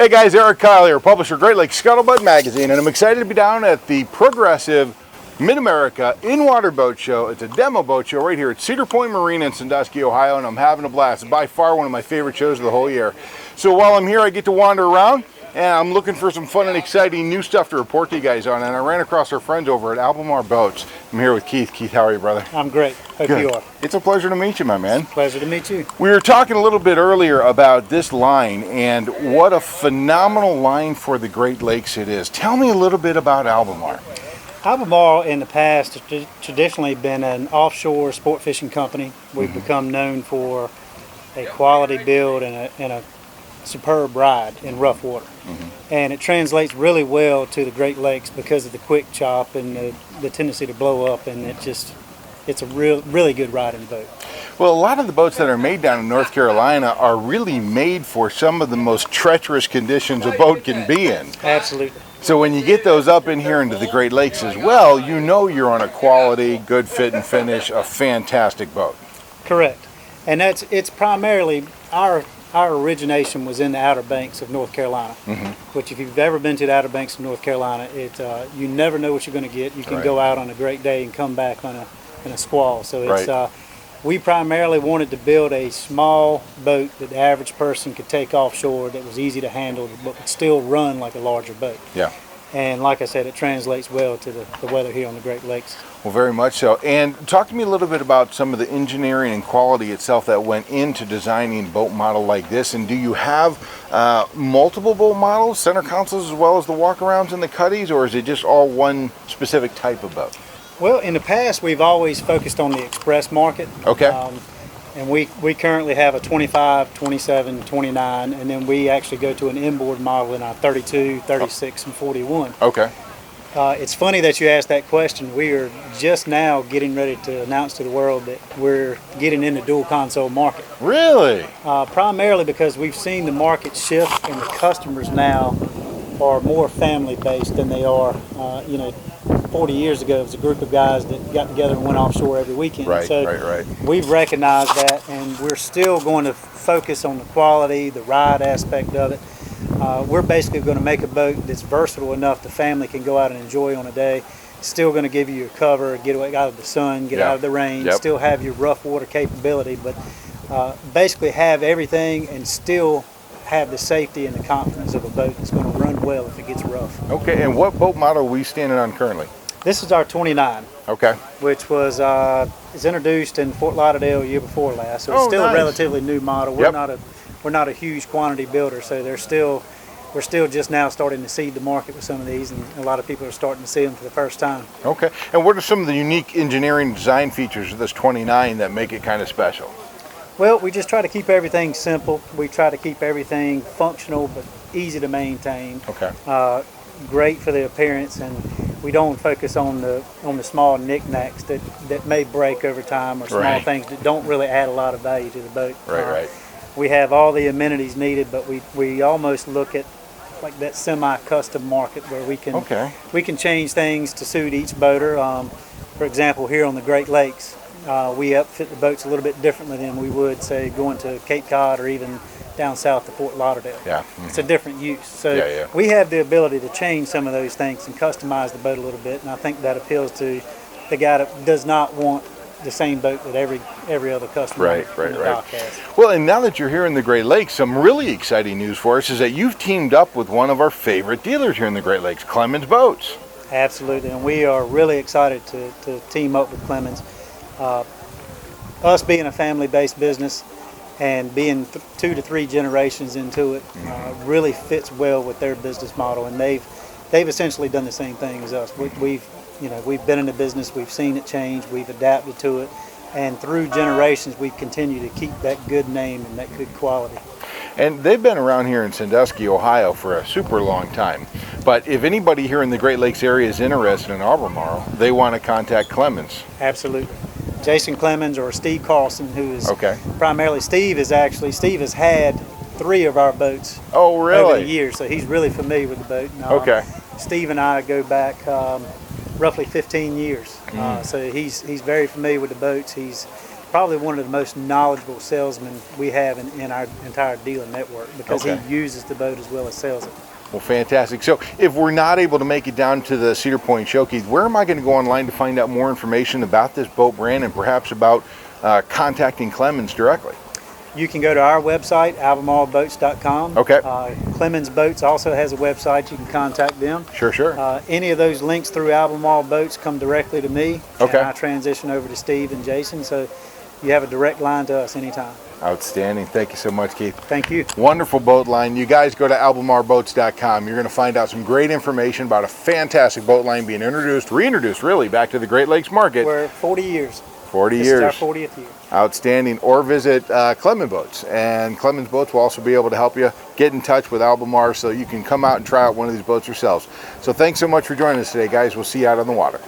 Hey guys, Eric Kyle here, publisher of Great Lakes Scuttlebutt magazine, and I'm excited to be down at the Progressive Mid-America In-Water Boat Show. It's a demo boat show right here at Cedar Point Marina in Sandusky, Ohio, and I'm having a blast. It's by far one of my favorite shows of the whole year. So while I'm here, I get to wander around, and I'm looking for some fun and exciting new stuff to report to you guys on, and I ran across our friends over at Albemarle Boats. I'm here with Keith. Keith, how are you, brother? I'm great. Hope Good. you are. It's a pleasure to meet you, my man. Pleasure to meet you. We were talking a little bit earlier about this line and what a phenomenal line for the Great Lakes it is. Tell me a little bit about Albemarle. Albemarle in the past has traditionally been an offshore sport fishing company. We've become known for a quality build and a superb ride in rough water. And it translates really well to the Great Lakes because of the quick chop and the tendency to blow up, and it's a really good riding boat. Well, a lot of the boats that are made down in North Carolina are really made for some of the most treacherous conditions a boat can be in. Absolutely. So when you get those up in here into the Great Lakes as well, you know you're on a quality, good fit and finish, a fantastic boat. Correct. And it's primarily our origination was in the Outer Banks of North Carolina, which if you've ever been to the Outer Banks of North Carolina, you never know what you're going to get. You can go out on a great day and come back in a squall. So it's we primarily wanted to build a small boat that the average person could take offshore that was easy to handle but would still run like a larger boat. Yeah. And like I said, it translates well to the weather here on the Great Lakes. Well, very much so. And talk to me a little bit about some of the engineering and quality itself that went into designing a boat model like this. And do you have multiple boat models, center consoles, as well as the walkarounds and the cuddies, or is it just all one specific type of boat? Well, in the past, we've always focused on the express market. Okay. And we currently have a 25, 27, 29, and then we actually go to an inboard model in our 32, 36, and 41. Okay. It's funny that you asked that question. We are just now getting ready to announce to the world that we're getting in the dual console market. Really? Primarily because we've seen the market shift, and the customers now are more family-based than they are, 40 years ago, it was a group of guys that got together and went offshore every weekend. Right. We've recognized that, and we're still going to focus on the quality, the ride aspect of it. We're basically going to make a boat that's versatile enough the family can go out and enjoy on a day. Still going to give you your cover, get away out of the sun, get out of the rain, still have your rough water capability, but basically have everything and still have the safety and the confidence of a boat that's going to run well if it gets rough. Okay, and what boat model are we standing on currently? This is our 29. Okay. Which was introduced in Fort Lauderdale year before last, so it's still a relatively new model. We're not a huge quantity builder, so we're still just now starting to seed the market with some of these, and a lot of people are starting to see them for the first time. Okay, and what are some of the unique engineering design features of this 29 that make it kind of special? Well, we just try to keep everything simple. We try to keep everything functional but easy to maintain. Okay. Great for the appearance, and we don't focus on the small knickknacks that may break over time, or small things that don't really add a lot of value to the boat. Right. We have all the amenities needed, but we almost look at like that semi-custom market where we can change things to suit each boater. For example, here on the Great Lakes, we upfit the boats a little bit differently than we would, say, going to Cape Cod or even down south to Fort Lauderdale. It's a different use. So we have the ability to change some of those things and customize the boat a little bit, and I think that appeals to the guy that does not want the same boat that every other customer in the dock has. Well, and now that you're here in the Great Lakes, some really exciting news for us is that you've teamed up with one of our favorite dealers here in the Great Lakes, Clemons Boats. Absolutely, and we are really excited to team up with Clemons. Us being a family-based business and being 2 to 3 generations into it really fits well with their business model, and they've essentially done the same thing as us. We've been in the business, we've seen it change, we've adapted to it, and through generations we've continued to keep that good name and that good quality. And they've been around here in Sandusky, Ohio for a super long time. But if anybody here in the Great Lakes area is interested in Albemarle, they want to contact Clemons. Absolutely. Jason Clemons or Steve Carlson, who is primarily Steve has had 3 of our boats over the years, so he's really familiar with the boat. Steve and I go back roughly 15 years, so he's very familiar with the boats. He's probably one of the most knowledgeable salesmen we have in our entire dealer network, because he uses the boat as well as sells it. Well, fantastic. So if we're not able to make it down to the Cedar Point show, Keith, where am I going to go online to find out more information about this boat brand and perhaps about contacting Clemons directly? You can go to our website, albemarleboats.com. Okay. Clemons Boats also has a website. You can contact them. Sure. Any of those links through Albemarle Boats come directly to me. Okay. And I transition over to Steve and Jason, so you have a direct line to us anytime. Outstanding. Thank you so much, Keith. Thank you. Wonderful boat line. You guys go to albemarleboats.com. You're going to find out some great information about a fantastic boat line being reintroduced really back to the Great Lakes market. We're 40 years. 40 this years. This is our 40th year. Outstanding. Or visit Clemons Boats. And Clemons Boats will also be able to help you get in touch with Albemarle so you can come out and try out one of these boats yourselves. So thanks so much for joining us today, guys. We'll see you out on the water.